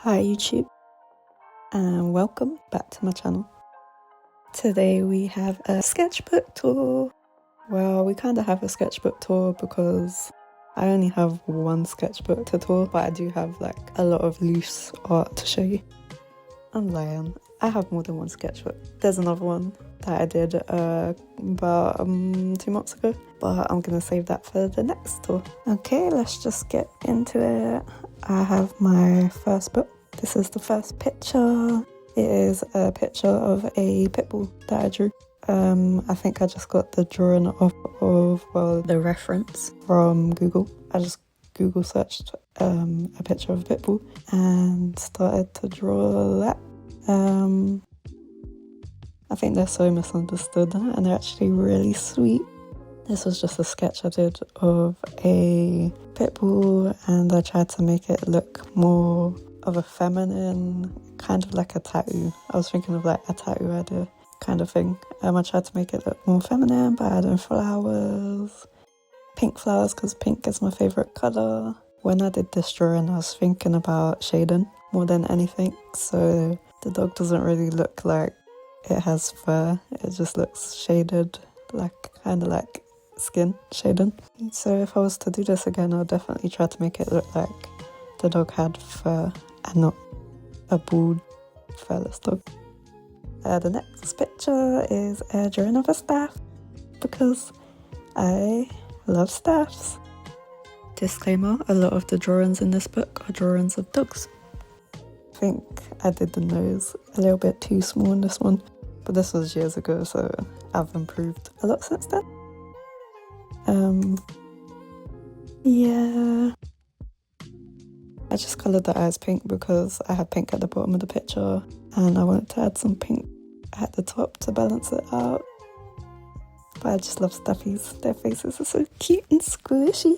Hi YouTube, and welcome back to my channel. Today we have a sketchbook tour. Well, we kind of have a sketchbook tour because I only have one sketchbook to tour, but I do have like a lot of loose art to show you. I'm lying, I have more than one sketchbook. There's another one that I did about 2 months ago, but I'm gonna save that for the next tour. Okay, let's just get into it. I have my first book. This is the first picture. It is a picture of a pit bull that I drew. I think I just got the drawing off of, the reference from Google. I just Google searched a picture of a pit bull and started to draw that. I think they're so misunderstood and they're actually really sweet. This was just a sketch I did of a pit bull and I tried to make it look more of a feminine, kind of like a tattoo. I was thinking of like a tattoo idea kind of thing. I tried to make it look more feminine by adding flowers, pink flowers, because pink is my favourite colour. When I did this drawing I was thinking about shading more than anything, so the dog doesn't really look like it has fur, it just looks shaded, like kind of like skin shading. So if I was to do this again, I'll definitely try to make it look like the dog had fur and not a bald, furless dog. The next picture is a drawing of a staff because I love staffs. Disclaimer, a lot of the drawings in this book are drawings of dogs. I think I did the nose a little bit too small in this one, but this was years ago, so I've improved a lot since then. Yeah, I just coloured the eyes pink because I had pink at the bottom of the picture and I wanted to add some pink at the top to balance it out. But I just love stuffies, their faces are so cute and squishy.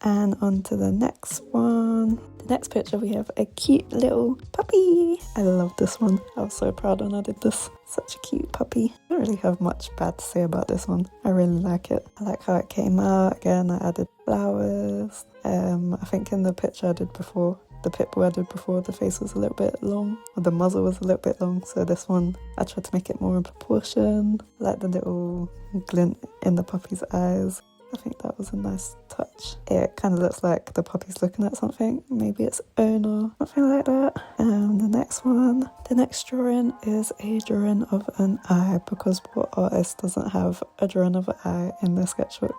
And on to the next one. The next picture we have a cute little puppy. I love this one. I was so proud when I did this. Such a cute puppy. I don't really have much bad to say about this one. I really like it. I like how it came out. Again, I added flowers. I think in the picture I did before, the pit bull I did before, the face was a little bit long, or the muzzle was a little bit long, so this one I tried to make it more in proportion. I like the little glint in the puppy's eyes. I think that was a nice touch. It kind of looks like the puppy's looking at something, maybe its owner, something like that. The next one, the next drawing is a drawing of an eye, because what artist doesn't have a drawing of an eye in their sketchbook?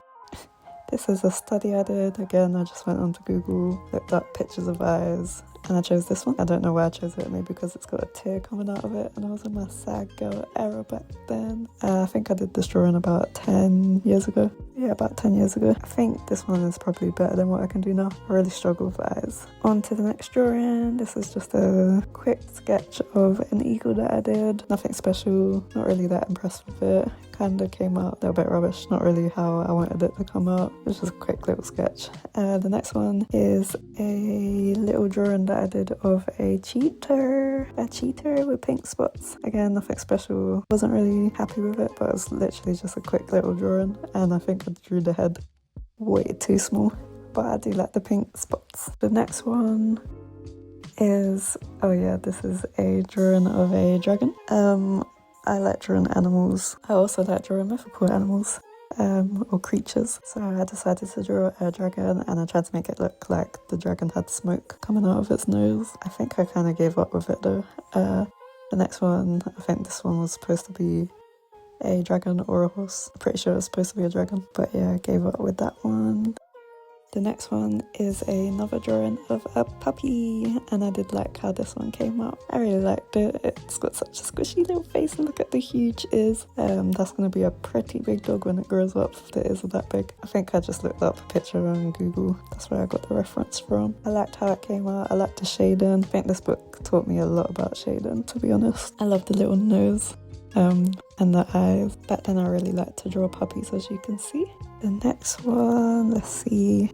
This is a study I did. Again, I just went onto Google, looked up pictures of eyes, and I chose this one. I don't know why I chose it, maybe because it's got a tear coming out of it, and I was in my sad girl era back then. I think I did this drawing about 10 years ago. Yeah, about 10 years ago. I think this one is probably better than what I can do now. I really struggle with eyes. On to the next drawing. This is just a quick sketch of an eagle that I did. Nothing special, not really that impressed with it. Kind of came out a little bit rubbish, not really how I wanted it to come out. It was just a quick little sketch. The next one is a little drawing that I did of a cheetah with pink spots. Again, nothing special, wasn't really happy with it, but it was literally just a quick little drawing, and I think I drew the head way too small, but I do like the pink spots. The next one is, this is a drawing of a dragon. I like drawing animals. I also like drawing mythical animals or creatures. So I decided to draw a dragon and I tried to make it look like the dragon had smoke coming out of its nose. I think I kind of gave up with it though. The next one, I think this one was supposed to be a dragon or a horse. I'm pretty sure it was supposed to be a dragon, but yeah, I gave up with that one. The next one is another drawing of a puppy, and I did like how this one came out. I really liked it. It's got such a squishy little face, and look at the huge ears. That's going to be a pretty big dog when it grows up, if the ears are that big. I think I just looked up a picture on Google. That's where I got the reference from. I liked how it came out. I liked the shading. I think this book taught me a lot about shading, to be honest. I love the little nose and the eyes. Back then I really liked to draw puppies, as you can see. The next one, let's see,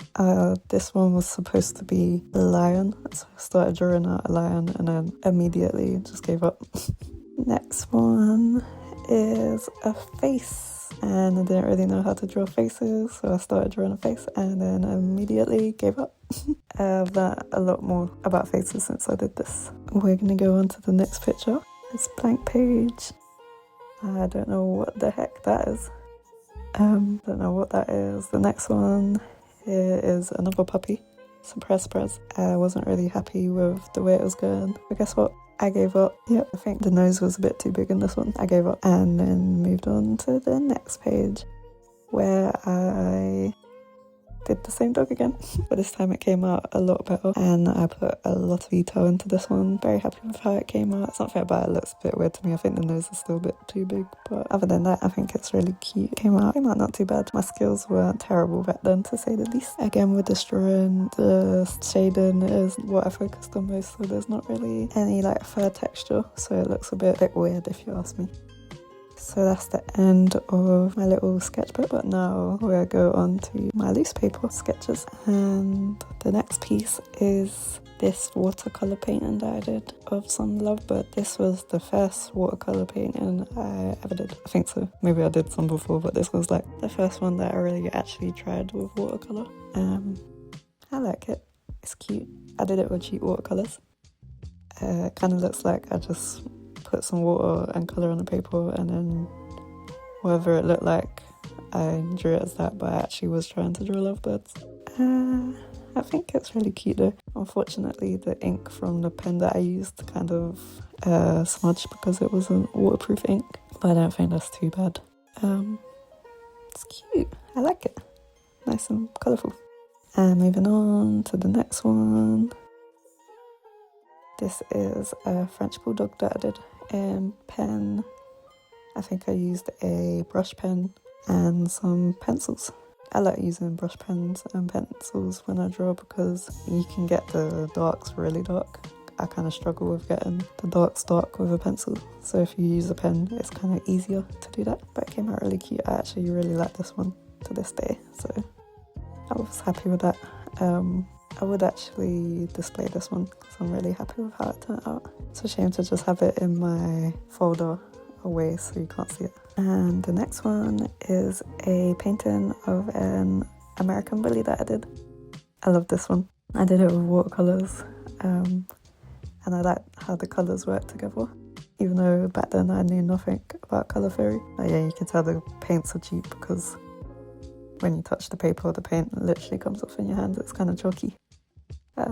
this one was supposed to be a lion, so I started drawing out a lion and then immediately just gave up. Next one is a face, and I didn't really know how to draw faces, so I started drawing a face and then immediately gave up. I've learned a lot more about faces since I did this. We're gonna go on to the next picture. It's blank page. I don't know what the heck that is. Don't know what that is. The next one here is another puppy. Surprise, surprise. I wasn't really happy with the way it was going. But guess what? I gave up. Yep, I think the nose was a bit too big in this one. I gave up and then moved on to the next page where I did the same dog again, but this time it came out a lot better and I put a lot of detail into this one. Very happy with how it came out. It's not fair, but it looks a bit weird to me. I think the nose is still a bit too big, but other than that I think it's really cute. Came out not too bad. My skills weren't terrible back then, to say the least. Again, with this drawing, the shading is what I focused on most, so there's not really any like fur texture, so it looks a bit weird if you ask me. So that's the end of my little sketchbook, but now we'll go on to my loose paper sketches. And the next piece is this watercolour painting that I did of some lovebird. This was the first watercolour painting I ever did. I think so. Maybe I did some before, but this was like the first one that I really actually tried with watercolour. I like it. It's cute. I did it with cheap watercolours. It kind of looks like I just put some water and colour on the paper and then whatever it looked like I drew it as that, but I actually was trying to draw lovebirds. I think it's really cute though. Unfortunately the ink from the pen that I used kind of smudged because it wasn't waterproof ink, but I don't think that's too bad. It's cute. I like it. Nice and colourful. And moving on to the next one. This is a French bulldog that I did in pen. I think I used a brush pen and some pencils. I like using brush pens and pencils when I draw because you can get the darks really dark. I kind of struggle with getting the darks dark with a pencil, so if you use a pen it's kind of easier to do that. But it came out really cute. I actually really like this one to this day, so I was happy with that. I would actually display this one because I'm really happy with how it turned out. It's a shame to just have it in my folder away so you can't see it. And the next one is a painting of an American bully that I did. I love this one. I did it with watercolours and I like how the colours work together. Even though back then I knew nothing about colour theory. But yeah, you can tell the paints are cheap because when you touch the paper, the paint literally comes off in your hands. It's kind of chalky.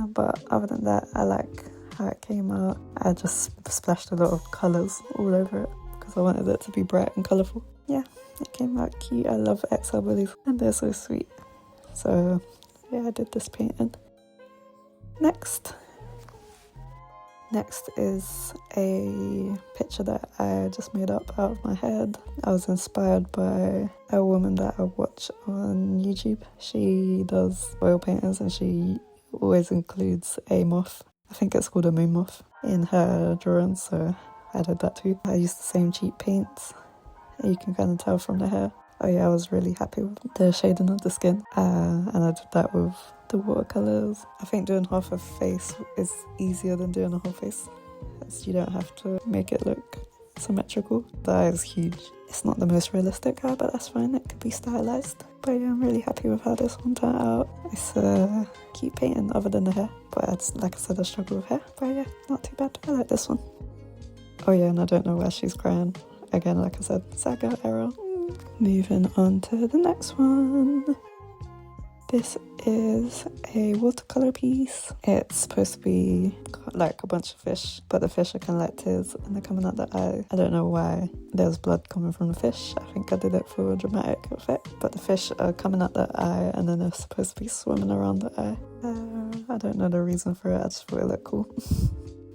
But other than that, I like how it came out. I just splashed a lot of colours all over it because I wanted it to be bright and colourful. Yeah, it came out cute. I love XL bullies and they're so sweet. So yeah, I did this painting. Next is a picture that I just made up out of my head. I was inspired by a woman that I watch on YouTube. She does oil paintings and she always includes a moth. I think it's called a moon moth in her drawings, so I did that too. I used the same cheap paints. You can kind of tell from the hair. Oh yeah, I was really happy with the shading of the skin, and I did that with the watercolours. I think doing half a face is easier than doing a whole face, as you don't have to make it look symmetrical. The eye is huge. It's not the most realistic eye, but that's fine, it could be stylised. But yeah, I'm really happy with how this one turned out. It's a cute painting other than the hair, but like I said, I struggle with hair. But yeah, not too bad. I like this one. Oh yeah, and I don't know why she's crying. Again, like I said, Saga error. Moving on to the next one. This is a watercolour piece. It's supposed to be like a bunch of fish, but the fish are kind of like tears and they're coming out the eye. I don't know why there's blood coming from the fish. I think I did it for a dramatic effect, but the fish are coming out the eye and then they're supposed to be swimming around the eye. I don't know the reason for it, I just thought it looked cool.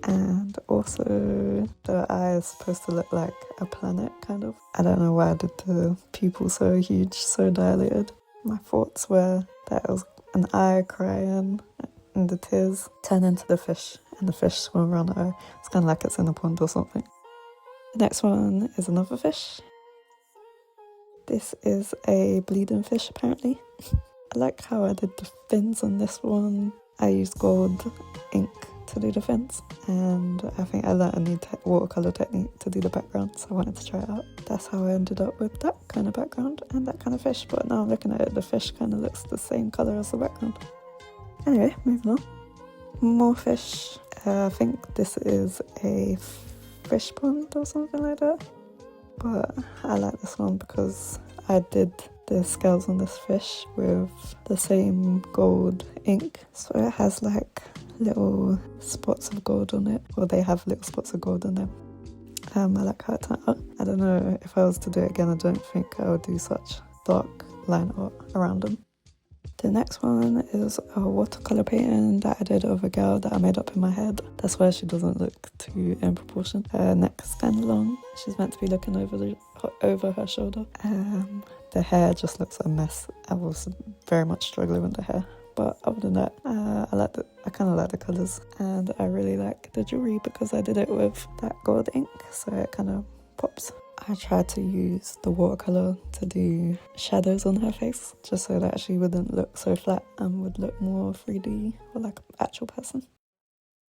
And also the eye is supposed to look like a planet, kind of. I don't know why I did the pupil so huge, so dilated. My thoughts were that it was an eye crying and the tears turn into the fish and the fish swim around the eye. It's kind of like it's in a pond or something. The next one is another fish. This is a bleeding fish apparently. I like how I did the fins on this one. I used gold ink to do the fins, and I think I learned a new watercolour technique to do the background, so I wanted to try it out. That's how I ended up with that kind of background and that kind of fish, but now I'm looking at it, the fish kind of looks the same colour as the background. Anyway, moving on. More fish. I think this is a fish pond or something like that. But I like this one because I did the scales on this fish with the same gold ink. So it has like little spots of gold on it, or they have little spots of gold on them. I like how it turned out. I don't know if I was to do it again, I don't think I would do such dark line art around them. The next one is a watercolour painting that I did of a girl that I made up in my head. That's why she doesn't look too in proportion. Her neck's kind of long. She's meant to be looking over her shoulder. The hair just looks a mess. I was very much struggling with the hair. But other than that, I kind of like the colours. And I really like the jewellery because I did it with that gold ink. So it kind of pops. I tried to use the watercolour to do shadows on her face, just so that she wouldn't look so flat and would look more 3D or like an actual person.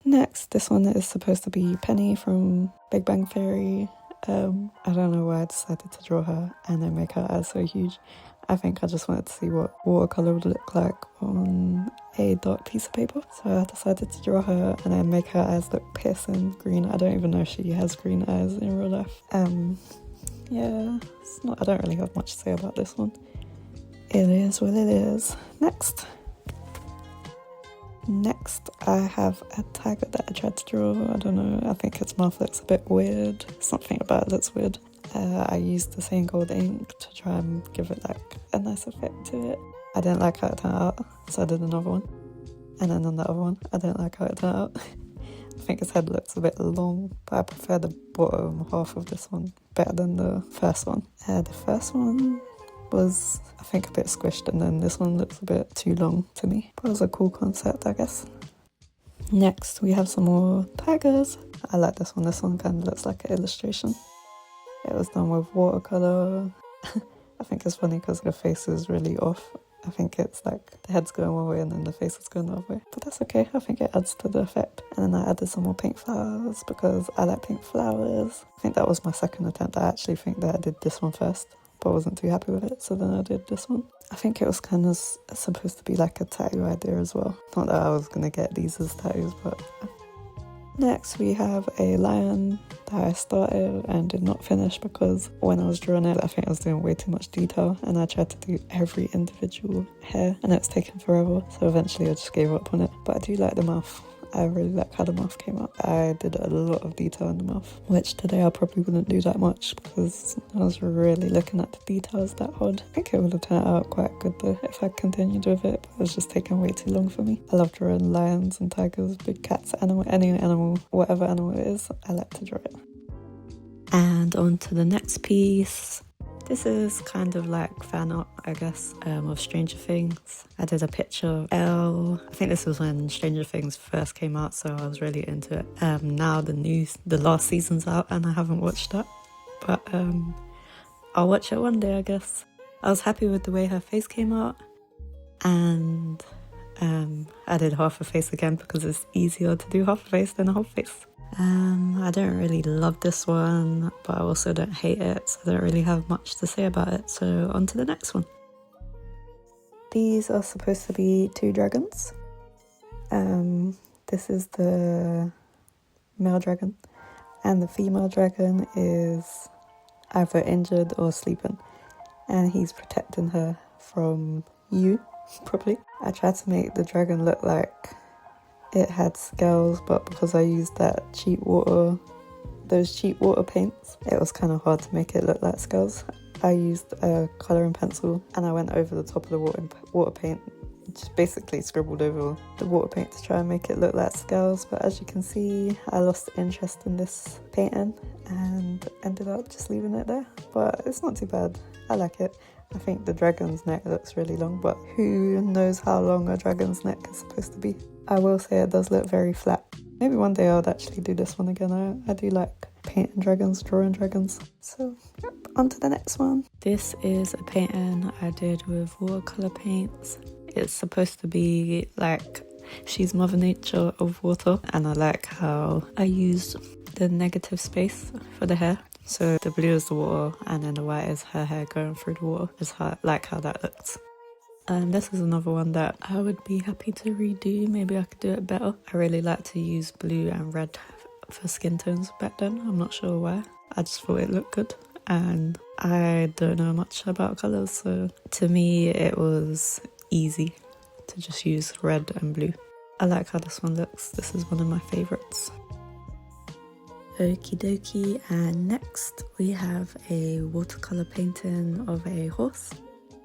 Next, this one is supposed to be Penny from Big Bang Theory. I don't know why I decided to draw her and then make her eyes so huge. I think I just wanted to see what watercolour would look like on a dark piece of paper. So I decided to draw her and then make her eyes look piercing green. I don't even know if she has green eyes in real life. Yeah, I don't really have much to say about this one. It is what it is. Next, I have a tiger that I tried to draw. I don't know, I think its mouth looks a bit weird. Something about it looks weird. I used the same gold ink to try and give it like a nice effect to it. I didn't like how it turned out, so I did another one. And then on the other one, I didn't like how it turned out. I think his head looks a bit long, but I prefer the bottom half of this one better than the first one. The first one was, I think, a bit squished, and then this one looks a bit too long to me. But it was a cool concept, I guess. Next, we have some more tigers. I like this one. This one kind of looks like an illustration. It was done with watercolour. I think it's funny because the face is really off. I think it's like the head's going one way and then the face is going the other way. But that's okay, I think it adds to the effect. And then I added some more pink flowers because I like pink flowers. I think that was my second attempt. I actually think that I did this one first, but I wasn't too happy with it, so then I did this one. I think it was kind of supposed to be like a tattoo idea as well. Not that I was going to get these as tattoos, but... Next, we have a lion that I started and did not finish because when I was drawing it, I think I was doing way too much detail and I tried to do every individual hair and it was taking forever. So eventually I just gave up on it. But I do like the mouth. I really like how the mouth came out. I did a lot of detail in the mouth, which today I probably wouldn't do that much because I was really looking at the details that hard. I think it would have turned out quite good though if I continued with it, but it was just taking way too long for me. I love drawing lions and tigers, big cats, any animal, whatever animal it is, I like to draw it. And on to the next piece. This is kind of like fan art, I guess, of Stranger Things. I did a picture of Elle. I think this was when Stranger Things first came out, so I was really into it. Now the last season's out and I haven't watched that. But I'll watch it one day, I guess. I was happy with the way her face came out. And I did half a face again because it's easier to do half a face than a whole face. I don't really love this one, but I also don't hate it, so I don't really have much to say about it. So on to the next one. These are supposed to be two dragons. This is the male dragon, and the female dragon is either injured or sleeping, and he's protecting her from you, probably. I tried to make the dragon look like it had scales, but because I used those cheap water paints, it was kind of hard to make it look like scales. I used a colouring pencil and I went over the top of the water paint, just basically scribbled over the water paint to try and make it look like scales, but as you can see, I lost interest in this painting and ended up just leaving it there. But it's not too bad, I like it. I think the dragon's neck looks really long, but who knows how long a dragon's neck is supposed to be. I will say it does look very flat. Maybe one day I'll actually do this one again. I do like painting dragons, drawing dragons. So, yep, on to the next one. This is a painting I did with watercolour paints. It's supposed to be like she's Mother Nature of water, and I like how I used the negative space for the hair. So the blue is the water and then the white is her hair going through the water. I like how that looks. This is another one that I would be happy to redo. Maybe I could do it better. I really like to use blue and red for skin tones back then. I'm not sure why. I just thought it looked good. And I don't know much about colours, so to me it was easy to just use red and blue. I like how this one looks. This is one of my favourites. Okie dokie, and next we have a watercolour painting of a horse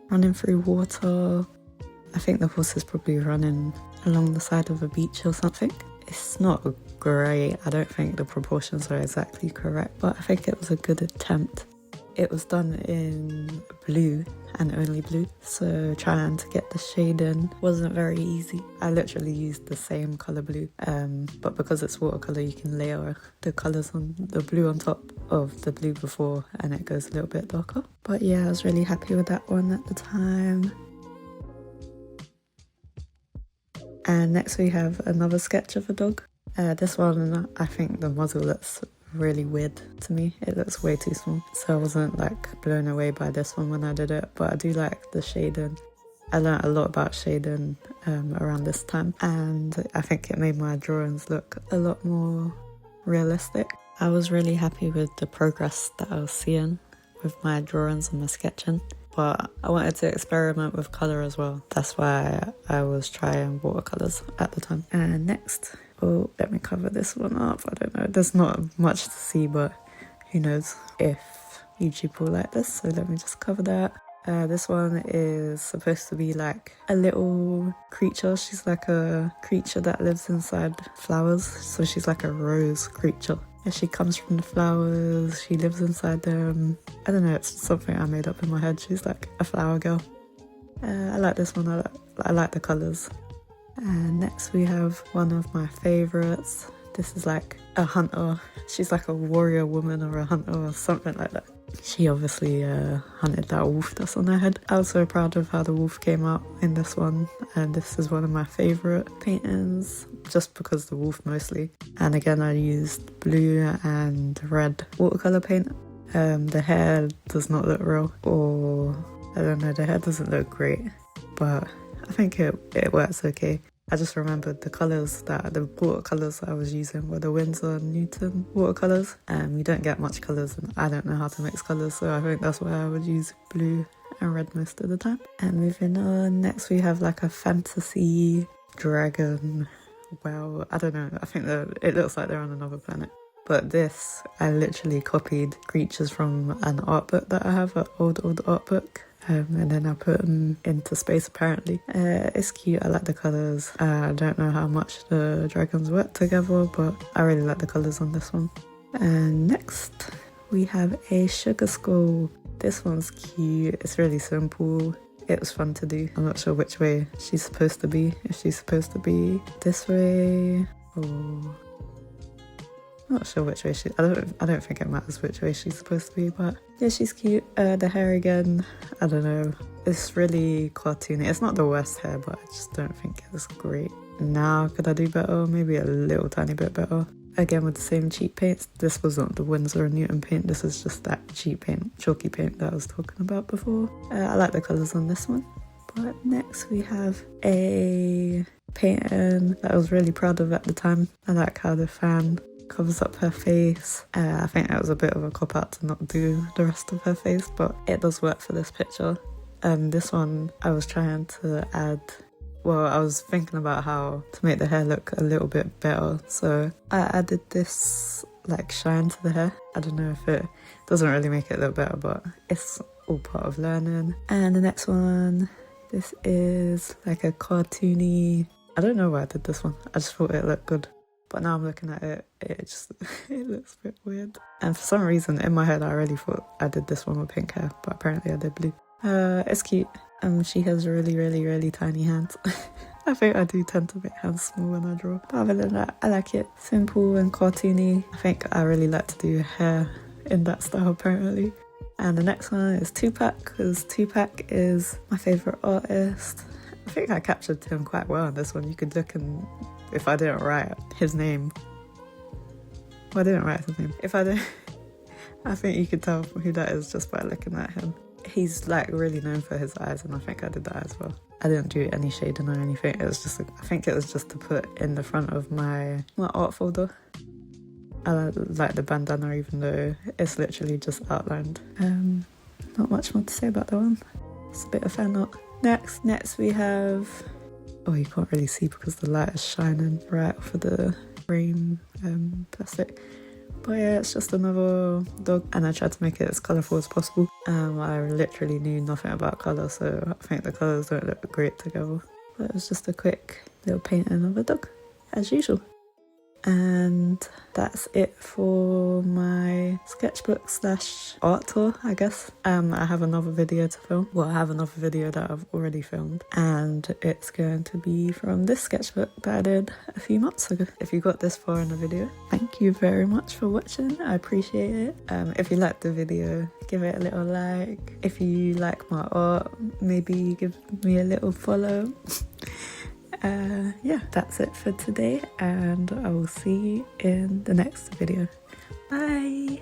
running through water. I think the horse is probably running along the side of a beach or something. It's not great. I don't think the proportions are exactly correct, but I think it was a good attempt. It was done in blue and only blue, so trying to get the shade in wasn't very easy. I literally used the same colour blue, but because it's watercolour you can layer the colours on the blue on top of the blue before and it goes a little bit darker. But yeah, I was really happy with that one at the time. And next we have another sketch of a dog. This one, I think the muzzle looks really weird to me. It looks way too small, so I wasn't like blown away by this one when I did it, but I do like the shading. I learned a lot about shading around this time, and I think it made my drawings look a lot more realistic. I was really happy with the progress that I was seeing with my drawings and my sketching, but I wanted to experiment with colour as well. That's why I was trying watercolours at the time. And next, oh, let me cover this one up. I don't know, there's not much to see, but who knows if YouTube will like this, so let me just cover that. This one is supposed to be like a little creature. She's like a creature that lives inside flowers, so she's like a rose creature. And she comes from the flowers, she lives inside them. I don't know, it's something I made up in my head. She's like a flower girl. I like this one, I like the colours. And next we have one of my favourites. This is like a hunter. She's like a warrior woman or a hunter or something like that. She obviously hunted that wolf that's on her head. I was so proud of how the wolf came out in this one, and this is one of my favourite paintings just because the wolf mostly. And again, I used blue and red watercolour paint. The hair does not look real, or I don't know, the hair doesn't look great, but I think it works okay. I just remembered the watercolours I was using were the Winsor & Newton watercolours. You don't get much colours and I don't know how to mix colours, so I think that's why I would use blue and red most of the time. And moving on, next we have like a fantasy dragon. Well, I don't know, I think it looks like they're on another planet. But this, I literally copied creatures from an art book that I have, an old art book. And then I put them into space apparently. It's cute, I like the colours. I don't know how much the dragons work together, but I really like the colours on this one. And next we have a sugar skull. This one's cute, it's really simple. It was fun to do. I'm not sure which way she's supposed to be. If she's supposed to be this way or... Not sure which way I don't think it matters which way she's supposed to be, but yeah, she's cute. The hair again, I don't know, it's really cartoony. It's not the worst hair, but I just don't think it's great. Now, could I do better? Maybe a little tiny bit better. Again, with the same cheap paints. This wasn't the Winsor & Newton paint, this is just that cheap paint, chalky paint that I was talking about before. I like the colours on this one. But next we have a painting that I was really proud of at the time. I like how the fan covers up her face. I think that was a bit of a cop-out to not do the rest of her face, but it does work for this picture. This one I was trying to add, well, I was thinking about how to make the hair look a little bit better, so I added this like shine to the hair. I don't know if it doesn't really make it look better, but it's all part of learning. And the next one, this is like a cartoony, I don't know why I did this one, I just thought it looked good. But now I'm looking at it, it looks a bit weird. And for some reason, in my head, I really thought I did this one with pink hair, but apparently I did blue. It's cute. She has really, really, really tiny hands. I think I do tend to make hands small when I draw. But other than that, I like it. Simple and cartoony. I think I really like to do hair in that style, apparently. And the next one is Tupac, because Tupac is my favourite artist. I think I captured him quite well in this one. You could look and... If I didn't write his name, well, I didn't write his name. If I didn't, I think you could tell who that is just by looking at him. he's like really known for his eyes, and I think I did that as well. I didn't do any shading or anything. It was just, I think it was just to put in the front of my art folder. I like the bandana, even though it's literally just outlined. Not much more to say about that one. It's a bit of fan art. Next we have, oh, you can't really see because the light is shining right off of the frame plastic. But yeah, it's just another dog, and I tried to make it as colourful as possible. I literally knew nothing about colour, so I think the colours don't look great together. But it was just a quick little painting of a dog, as usual. And that's it for my sketchbook / art tour, I guess. I have another video to film. Well, I have another video that I've already filmed, and it's going to be from this sketchbook that I did a few months ago. If you got this far in the video, thank you very much for watching. I appreciate it. If you liked the video, give it a little like. If you like my art, maybe give me a little follow. Yeah, that's it for today, and I will see you in the next video. Bye!